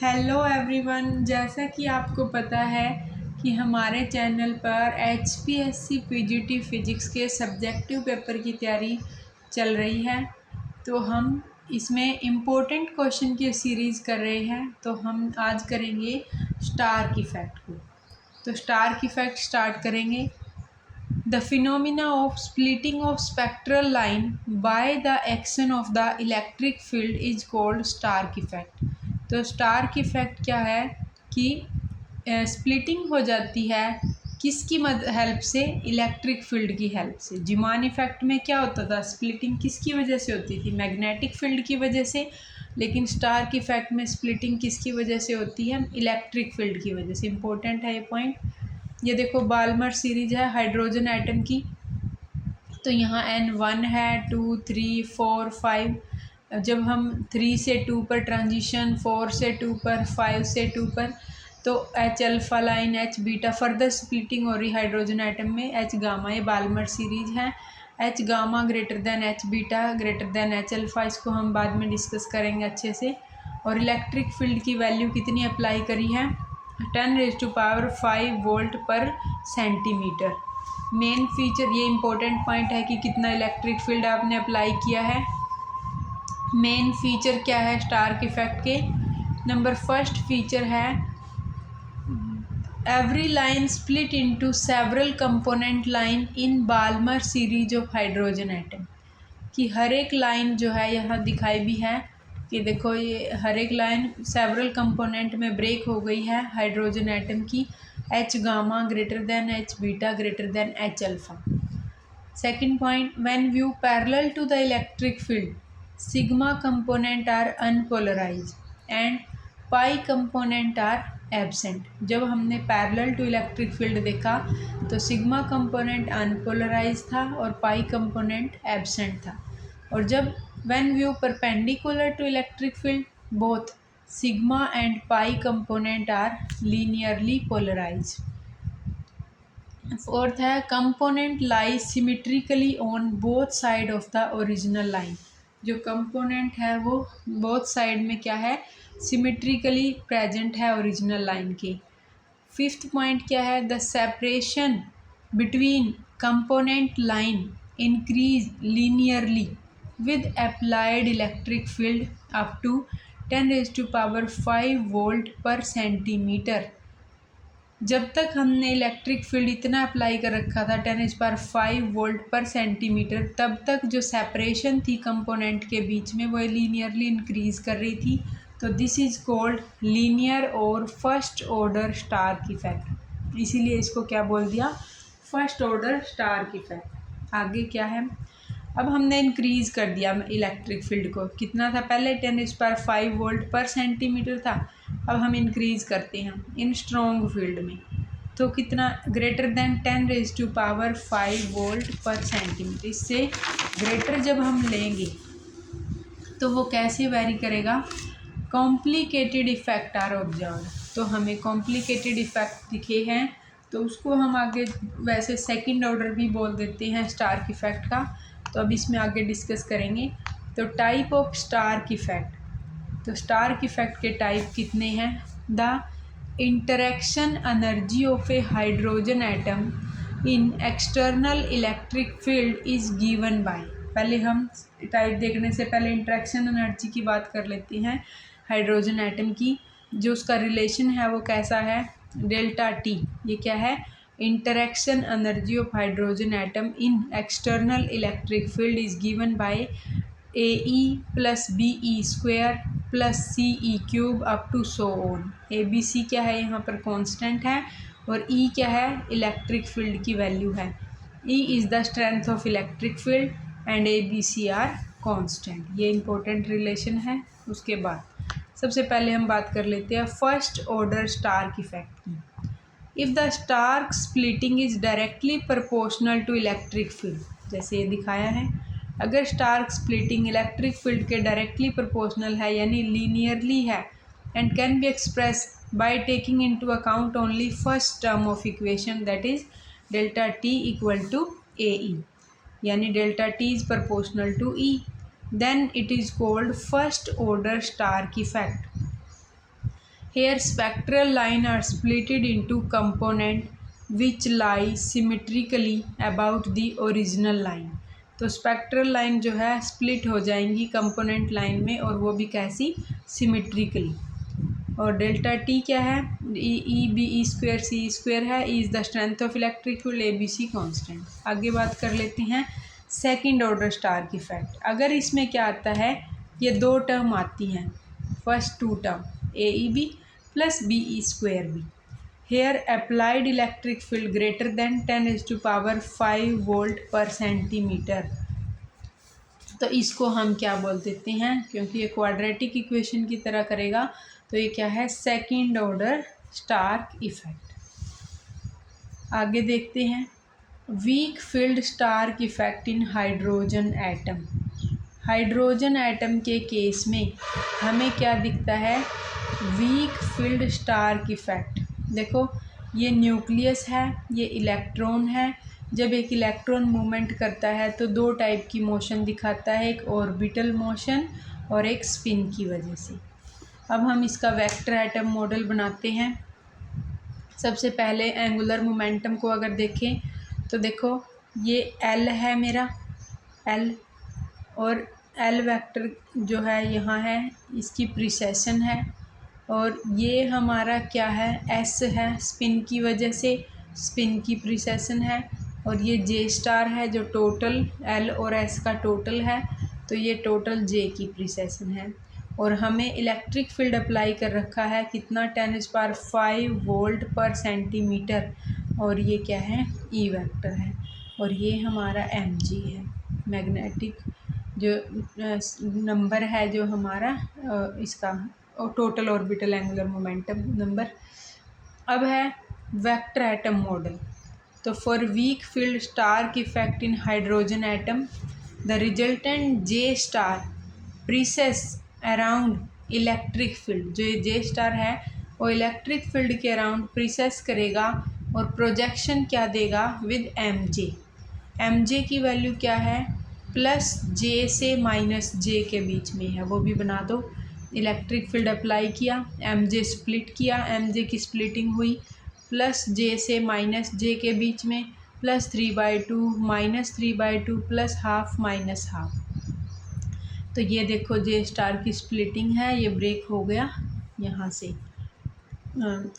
Hello everyone, जैसा कि आपको पता है कि हमारे चैनल पर HPSC PGT फिज़िक्स के सब्जेक्टिव पेपर की तैयारी चल रही है। तो हम इसमें इम्पोर्टेंट क्वेश्चन की सीरीज़ कर रहे हैं। तो हम आज करेंगे स्टार की फैक्ट को। तो स्टार की फैक्ट स्टार्ट करेंगे। The phenomena of splitting of spectral line by the action of the electric field is called Stark effect। तो स्टार्क इफेक्ट क्या है कि स्प्लिटिंग हो जाती है किसकी हेल्प से, इलेक्ट्रिक फील्ड की हेल्प से। जीमान इफेक्ट में क्या होता था, स्प्लिटिंग किसकी वजह से होती थी, मैग्नेटिक फील्ड की वजह से। लेकिन स्टार्क इफेक्ट में स्प्लिटिंग किसकी वजह से होती है, इलेक्ट्रिक फील्ड की वजह से। इंपॉर्टेंट है ये पॉइंट। ये देखो बाल्मर सीरीज है हाइड्रोजन एटम की। तो यहाँ N1 है, 2, 3, 4, 5। जब हम 3 से 2 पर ट्रांजिशन, 4 से 2 पर, 5 से 2 पर, तो H alpha line, H beta, further splitting हो रही हाइड्रोजन एटम में H गामा। ये बाल्मर सीरीज है। H gamma greater than H beta greater than H alpha. इसको हम बाद में डिस्कस करेंगे अच्छे से। और इलेक्ट्रिक फील्ड की वैल्यू कितनी अप्लाई करी है, 10⁵ वोल्ट पर सेंटीमीटर। मेन फीचर, ये इंपॉर्टेंट पॉइंट है कि कितना इलेक्ट्रिक फील्ड आपने अप्लाई किया है। मेन फीचर क्या है स्टार्क इफेक्ट के, नंबर फर्स्ट फीचर है every line split into several component line in Balmer series of hydrogen atom. कि हर एक लाइन जो है यहाँ दिखाई भी है कि देखो ये हर एक लाइन सेवरल कंपोनेंट में ब्रेक हो गई है हाइड्रोजन एटम की। H gamma greater than H beta greater than H alpha. Second point, when view parallel to the electric field sigma component are unpolarize and pi component are absent. जब हमने parallel to electric field देखा तो sigma component unpolarise था और पाई component absent था। और जब when view perpendicular to electric field both sigma and pi component are linearly polarize. Fourth है component lie symmetrically on both side of the original line. जो component है वो both side में क्या है, सिमेट्रिकली प्रेजेंट है ओरिजिनल लाइन के। Fifth point क्या है, the separation between component line increase linearly with applied electric field up to 10⁵ volt पर सेंटीमीटर। जब तक हमने इलेक्ट्रिक फील्ड इतना अप्लाई कर रखा था 10⁵ वोल्ट पर सेंटीमीटर, तब तक जो सेपरेशन थी कंपोनेंट के बीच में वो लीनियरली इंक्रीज कर रही थी। तो दिस इज़ कॉल्ड लीनियर और फर्स्ट ऑर्डर स्टार्क इफेक्ट। इसीलिए इसको क्या बोल दिया, फर्स्ट ऑर्डर स्टार्क इफेक्ट। आगे क्या है, अब हमने इंक्रीज़ कर दिया इलेक्ट्रिक फील्ड को। कितना था पहले, 10⁵ वोल्ट पर सेंटीमीटर था। अब हम इंक्रीज़ करते हैं इन स्ट्रॉन्ग फील्ड में। तो कितना, ग्रेटर देन 10⁵ वोल्ट पर सेंटीमीटर। इससे ग्रेटर जब हम लेंगे तो वो कैसे वेरी करेगा, कॉम्प्लिकेटेड इफेक्ट आर ऑब्जर्व। तो हमें कॉम्प्लिकेटेड इफेक्ट दिखे हैं तो उसको हम आगे वैसे सेकंड ऑर्डर भी बोल देते हैं स्टार्क इफेक्ट का। तो अब इसमें आगे डिस्कस करेंगे। तो टाइप ऑफ स्टार्क इफेक्ट, तो स्टार्क इफेक्ट के टाइप कितने हैं, the interaction energy of A hydrogen atom in external electric field is given bye. पहले हम टाइप देखने से पहले इंटरेक्शन एनर्जी की बात कर लेते हैं हाइड्रोजन एटम की। जो उसका रिलेशन है वो कैसा है, ΔT। ये क्या है, interaction energy of hydrogen atom in external electric field is given by AE + BE² + CE³ up to so on. ABC क्या है, यहाँ पर कांस्टेंट है, और E क्या है, इलेक्ट्रिक फील्ड की वैल्यू है। E is the strength of electric field and ABC are constant. ये इंपॉर्टेंट रिलेशन है। उसके बाद सबसे पहले हम बात कर लेते हैं फर्स्ट ऑर्डर स्टार्क इफेक्ट की। If the Stark splitting is directly proportional to electric field, जैसे ये दिखाया है, अगर स्टार्क स्प्लिटिंग इलेक्ट्रिक फील्ड के डायरेक्टली प्रोपोर्शनल है यानी लीनियरली है, and can be express by taking into account only first term of equation, that is ΔT = AE, यानी ΔT is proportional to E, then it is called first order stark effect। Here spectral line are splitted into component which lie symmetrically about the original line। तो spectral line जो है split हो जाएंगी component line में, और वो भी कैसी, सिमेट्रिकली। और डेल्टा टी क्या है, E B E square C square है, E is the strength of electric field, A B C constant. आगे बात कर लेते हैं सेकंड ऑर्डर स्टार्क इफेक्ट। अगर इसमें क्या आता है, ये दो टर्म आती हैं, first two term A E B plus B E square B. Here applied electric field greater than 10⁵ volt पर सेंटीमीटर। तो इसको हम क्या बोल देते हैं, क्योंकि ये क्वाड्रेटिक इक्वेशन की तरह करेगा, तो ये क्या है, सेकंड ऑर्डर स्टार्क इफेक्ट। आगे देखते हैं weak field Stark effect in hydrogen atom. Hydrogen atom के केस में हमें क्या दिखता है, वीक फील्ड स्टार्क इफेक्ट। देखो ये न्यूक्लियस है, ये इलेक्ट्रॉन है। जब एक इलेक्ट्रॉन मूवमेंट करता है तो दो टाइप की मोशन दिखाता है, एक ऑर्बिटल मोशन और एक स्पिन की वजह से। अब हम इसका वेक्टर एटम मॉडल बनाते हैं। सबसे पहले एंगुलर मोमेंटम को अगर देखें तो देखो ये एल है मेरा, एल, और एल वेक्टर जो है यहाँ है, इसकी प्रिसेशन है, और ये हमारा क्या है, एस है, स्पिन की वजह से स्पिन की प्रिसेशन है, और ये जे स्टार है जो टोटल एल और एस का टोटल है, तो ये टोटल जे की प्रिसेशन है। और हमें इलेक्ट्रिक फील्ड अप्लाई कर रखा है कितना, 10⁵ वोल्ट पर सेंटीमीटर, और ये क्या है, ई वेक्टर है, और ये हमारा एम जी है, मैग्नेटिक जो नंबर है जो हमारा इसका total orbital angular momentum number. अब है वेक्टर एटम मॉडल। तो for weak field Stark effect in hydrogen atom the resultant J star precess around electric field. जो ये जे स्टार है वो इलेक्ट्रिक फील्ड के अराउंड प्रीसेस करेगा, और प्रोजेक्शन क्या देगा, with M J. M J की वैल्यू क्या है, प्लस जे से माइनस जे के बीच में है, वो भी बना दो। इलेक्ट्रिक फील्ड अप्लाई किया, एम जे स्प्लिट किया, एम जे की स्प्लिटिंग हुई, प्लस जे से माइनस जे के बीच में, +3/2 -3/2 प्लस हाफ माइनस हाफ। तो ये देखो जे स्टार की स्प्लिटिंग है, ये ब्रेक हो गया यहाँ से।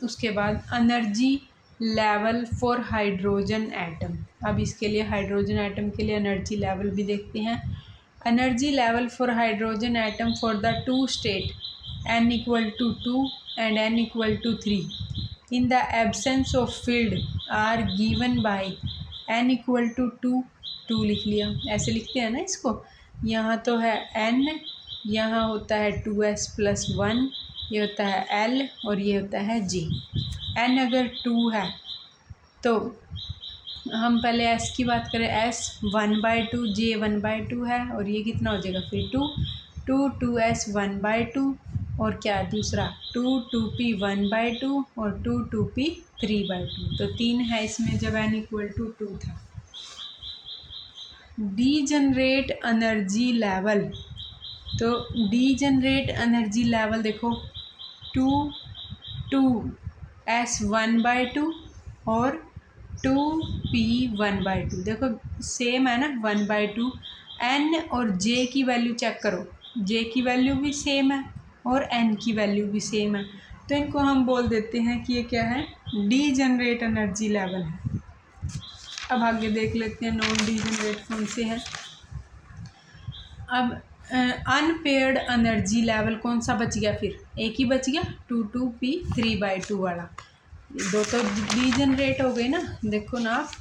उसके बाद energy level for hydrogen atom. अब इसके लिए हाइड्रोजन एटम के लिए एनर्जी लेवल भी देखते हैं। Energy level for hydrogen atom for the two state n = 2 and n = 3 in the absence of field are given by n = 2 लिख लिया, ऐसे लिखते हैं ना इसको। यहाँ तो है n, यहाँ होता है 2s + 1, ये होता है l, और ये होता है j। n अगर 2 है तो हम पहले s की बात करें, s 1/2, j 1/2 है, और ये कितना हो जाएगा फिर 2 2s 1/2, और क्या दूसरा 2 2p 1/2 और 2 2p 3/2। तो 3 है इसमें जब n = 2 था। Degenerate energy level. तो डीजनरेट एनर्जी लेवल देखो 2s 1/2 और 2p 1/2। देखो सेम है ना, 1/2। n और j की वैल्यू चेक करो, j की वैल्यू भी सेम है और n की वैल्यू भी सेम है, तो इनको हम बोल देते हैं कि ये क्या है, डीजनरेट एनर्जी लेवल है। अब आगे देख लेते हैं नॉन डीजनरेट कौन से हैं। अब अनपेयर्ड एनर्जी लेवल कौन सा बच गया, फिर एक ही बच गया, 2p 3/2 वाला। दो तो डीजनरेट हो गए ना, देखो ना आप,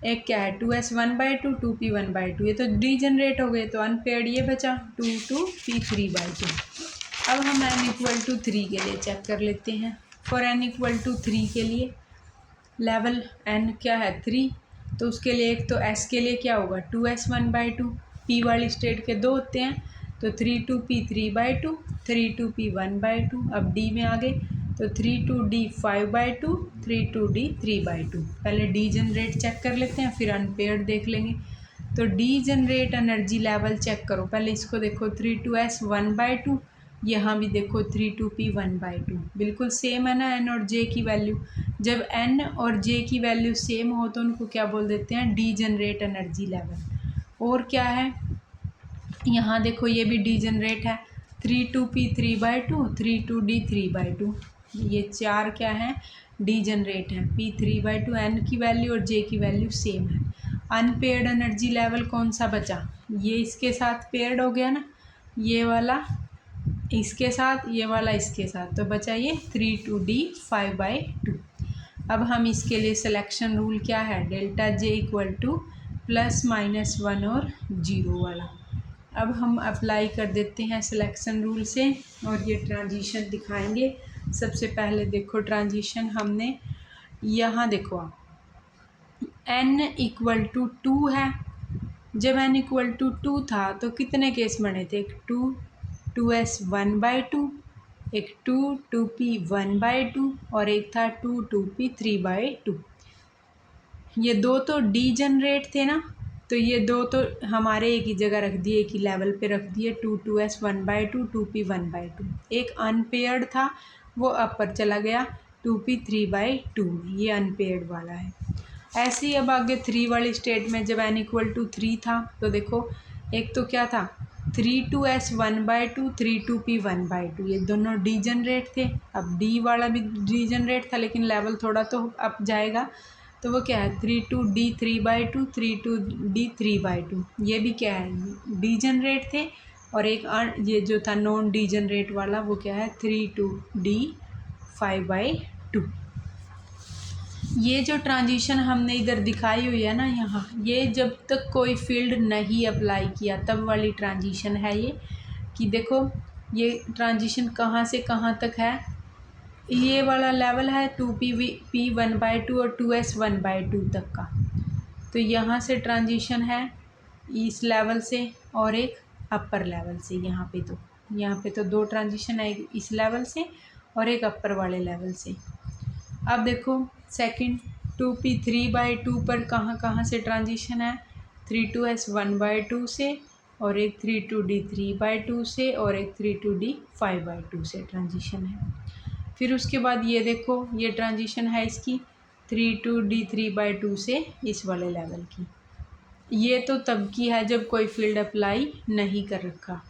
एक क्या है 2s 1/2, 2p 1/2, ये तो डीजनरेट हो गए, तो अनपेयर्ड ये बचा 2p 3/2। अब हम n = 3 के लिए चेक कर लेते हैं। फॉर n = 3 के लिए लेवल n क्या है 3, तो उसके लिए एक तो s के लिए क्या होगा 2s 1/2, p वाली स्टेट के दो होते हैं, तो 3 2p 3/2, 3 2p 1/2। अब d में आ गए तो 3 2d 5/2, 3 2d 3/2। पहले डी जनरेट चेक कर लेते हैं, फिर अनपेयर्ड देख लेंगे। तो degenerate energy level check करो, पहले इसको देखो 3 2s 1/2, यहाँ भी देखो 3 2p 1/2 बिल्कुल सेम है ना n और j की वैल्यू। जब n और j की वैल्यू सेम हो तो उनको क्या बोल देते हैं, डीजनरेट एनर्जी लेवल। और क्या है, यहाँ देखो ये भी डीजनरेट है, 3 2p 3/2 3 2d 3/2। ये चार क्या है, डीजनरेट है। p 3/2 n की वैल्यू और j की वैल्यू सेम है। अनपेयर्ड एनर्जी लेवल कौन सा बचा, ये इसके साथ पेयर्ड हो गया ना, ये वाला इसके साथ, ये वाला इसके साथ, तो बचा ये 3 2d 5/2। अब हम इसके लिए सिलेक्शन रूल क्या है, डेल्टा j इक्वल टू +-1 और 0 वाला। अब हम अप्लाई कर देते हैं सिलेक्शन रूल से और ये ट्रांजिशन दिखाएंगे। सबसे पहले देखो ट्रांजिशन हमने यहाँ देखो आप n इक्वल टू 2 है। जब n इक्वल टू 2 था तो कितने केस बने थे, एक 2s 1/2, एक 2p 1/2 और एक था 2p 3/2। ये दो तो डीजनरेट थे ना, तो ये दो तो हमारे एक ही जगह रख दिए, एक ही लेवल पे रख दिए, 2s 1/2 2p 1/2। एक अनपेयर्ड था वो अपर चला गया 2p 3/2, ये अनपेयर्ड वाला है। ऐसे ही अब आगे 3 वाली स्टेट में जब n इक्वल टू 3 था तो देखो एक तो क्या था 3 2s 1/2 3 2p 1/2, ये दोनों डीजनरेट थे। अब d वाला भी डीजनरेट था लेकिन लेवल थोड़ा तो अप जाएगा, तो वो क्या है 3 2d 3/2 3 2d 3/2, ये भी क्या है डीजनरेट थे। और एक ये जो था नॉन डीजनरेट वाला वो क्या है 3 2d 5/2। ये जो ट्रांजिशन हमने इधर दिखाई हुई है ना यहाँ, ये जब तक कोई फील्ड नहीं अप्लाई किया तब वाली ट्रांजिशन है ये, कि देखो ये ट्रांजिशन कहाँ से कहाँ तक है, ये वाला लेवल है 2p 1/2 और 2s 1/2 तक का। तो यहाँ से ट्रांजिशन है इस लेवल से और एक अपर लेवल से। यहाँ पे तो दो ट्रांजिशन है, एक इस लेवल से और एक अपर वाले लेवल से। अब देखो सेकंड 2p 3/2 पर कहाँ कहाँ से ट्रांजिशन है, 3 2s 1/2 से और एक 3 2d 3/2 से और एक 3 2d 5/2 से ट्रांजिशन है। फिर उसके बाद ये देखो ये ट्रांजिशन है इसकी 3 2d 3/2 से इस वाले लेवल की। ये तो तब की है जब कोई फील्ड अप्लाई नहीं कर रखा।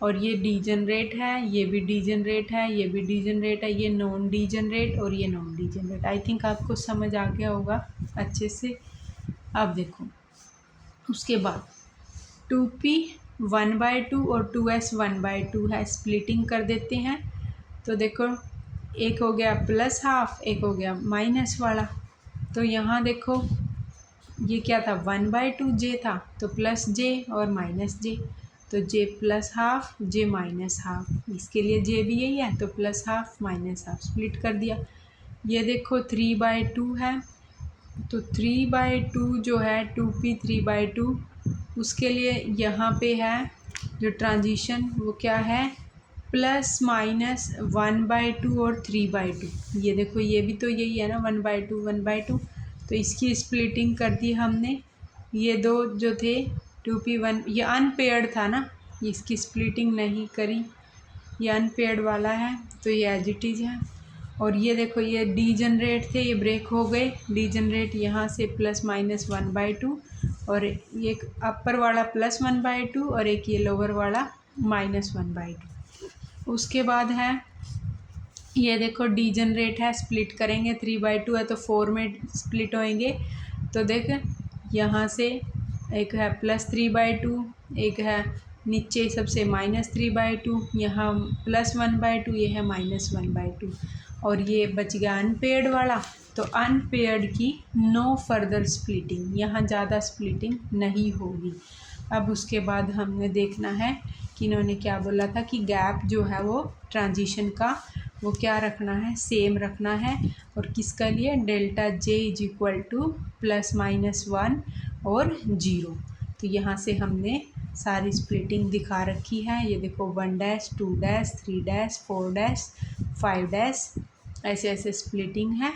और ये डीजनरेट है, ये भी डीजनरेट है, ये भी डीजनरेट है, ये नॉन डीजनरेट और ये नॉन डीजनरेट। आई थिंक आपको समझ आ गया होगा अच्छे से। अब देखो उसके बाद 2p 1/2 और 2s 1/2 है, स्प्लिटिंग कर देते हैं। तो देखो एक हो गया +½ एक हो गया माइनस वाला। तो यहाँ देखो ये क्या था 1/2j था, तो +j और -j, तो j +½ j -½ इसके लिए j भी यही है, तो +½ -½ स्प्लिट कर दिया। ये देखो 3/2 है, तो 3/2 जो है 2p 3/2 उसके लिए यहाँ पे है जो ट्रांजिशन वो क्या है ±1/2 और 3/2। ये देखो ये भी तो यही है ना 1/2 1/2, तो इसकी स्प्लिटिंग कर दी हमने। ये दो जो थे 2p 1, ये अनपेयर्ड था ना, इसकी स्प्लिटिंग नहीं करी, ये अनपेयर्ड वाला है तो ये एज इट इज़ है। और ये देखो ये डीजनरेट थे, ये ब्रेक हो गए डीजनरेट, यहाँ से +-1/2 और एक अपर वाला +1/2 और एक ये लोअर वाला -1/2। उसके बाद है ये देखो डीजनरेट है, स्प्लिट करेंगे 3/2 है तो 4 में स्प्लिट होएंगे। तो देख यहाँ से एक है +3/2, एक है नीचे सबसे -3/2, यहाँ +1/2, ये है -1/2 और ये बच गया अनपेयर्ड वाला। तो अनपेयर्ड की नो फर्दर स्प्लिटिंग, यहाँ ज़्यादा स्प्लिटिंग नहीं होगी। अब उसके बाद हमने देखना है कि इन्होंने क्या बोला था कि गैप जो है वो ट्रांजिशन का वो क्या रखना है, सेम रखना है। और किसका लिए, डेल्टा j = +-1 और 0। तो यहाँ से हमने सारी स्प्लिटिंग दिखा रखी है। ये देखो 1 dash 2 dash 3 dash 4 dash 5 dash ऐसे ऐसे स्प्लिटिंग है,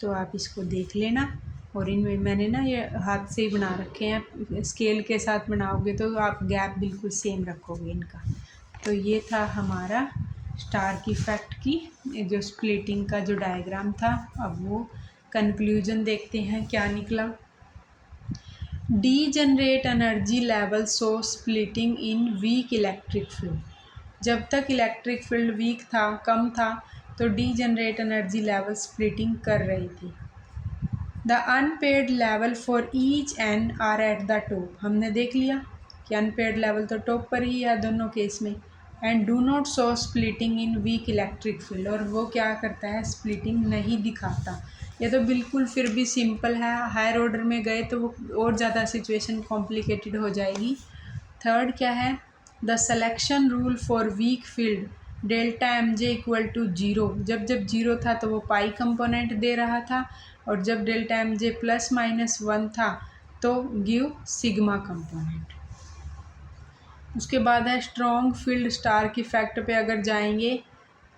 तो आप इसको देख लेना। और इनमें मैंने ना ये हाथ से ही बना रखे हैं, स्केल के साथ बनाओगे तो आप गैप बिल्कुल सेम रखोगे इनका। तो ये था हमारा स्टार्क इफ़ेक्ट की जो स्प्लिटिंग का जो डायग्राम था। अब वो कंक्लूजन देखते हैं क्या निकला। Degenerate energy level so splitting इन वीक इलेक्ट्रिक फील्ड। जब तक इलेक्ट्रिक फील्ड वीक था, कम था, तो डीजनरेट एनर्जी लेवल स्प्लिटिंग कर रही थी। The unpaid level for each n are at the top. हमने देख लिया कि अनपेड लेवल तो टॉप पर ही है दोनों केस में। And do not show splitting in weak electric field, और वो क्या करता है, स्प्लिटिंग नहीं दिखाता। ये तो बिल्कुल फिर भी सिंपल है, हायर ऑर्डर में गए तो वो और ज़्यादा सिचुएशन कॉम्प्लिकेटेड हो जाएगी। थर्ड क्या है, the selection rule for weak field delta M J equal to zero. जब जब जीरो था तो वो पाई कंपोनेंट दे रहा था, और जब delta M J plus minus 1 था तो गिव सिग्मा कंपोनेंट। उसके बाद है स्ट्रॉन्ग फील्ड स्टार्क इफेक्ट पे अगर जाएंगे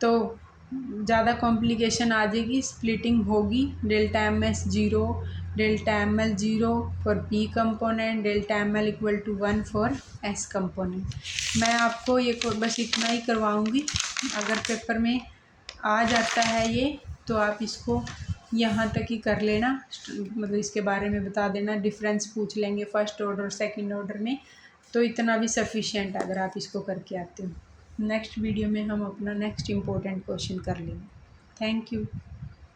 तो ज़्यादा कॉम्प्लिकेशन आ जाएगी, स्प्लिटिंग होगी। Delta M S zero, delta M L zero for P component, delta M L equal to 1 for S component. मैं आपको ये बस इतना ही करवाऊँगी। अगर पेपर में आ जाता है ये तो आप इसको यहाँ तक ही कर लेना, मतलब इसके बारे में बता देना, डिफरेंस पूछ लेंगे फर्स्ट ऑर्डर और सेकंड ऑर्डर में, तो इतना भी सफिशिएंट अगर आप इसको करके आते हो। नेक्स्ट वीडियो में हम अपना नेक्स्ट इम्पोर्टेंट क्वेश्चन कर लेंगे। Thank you.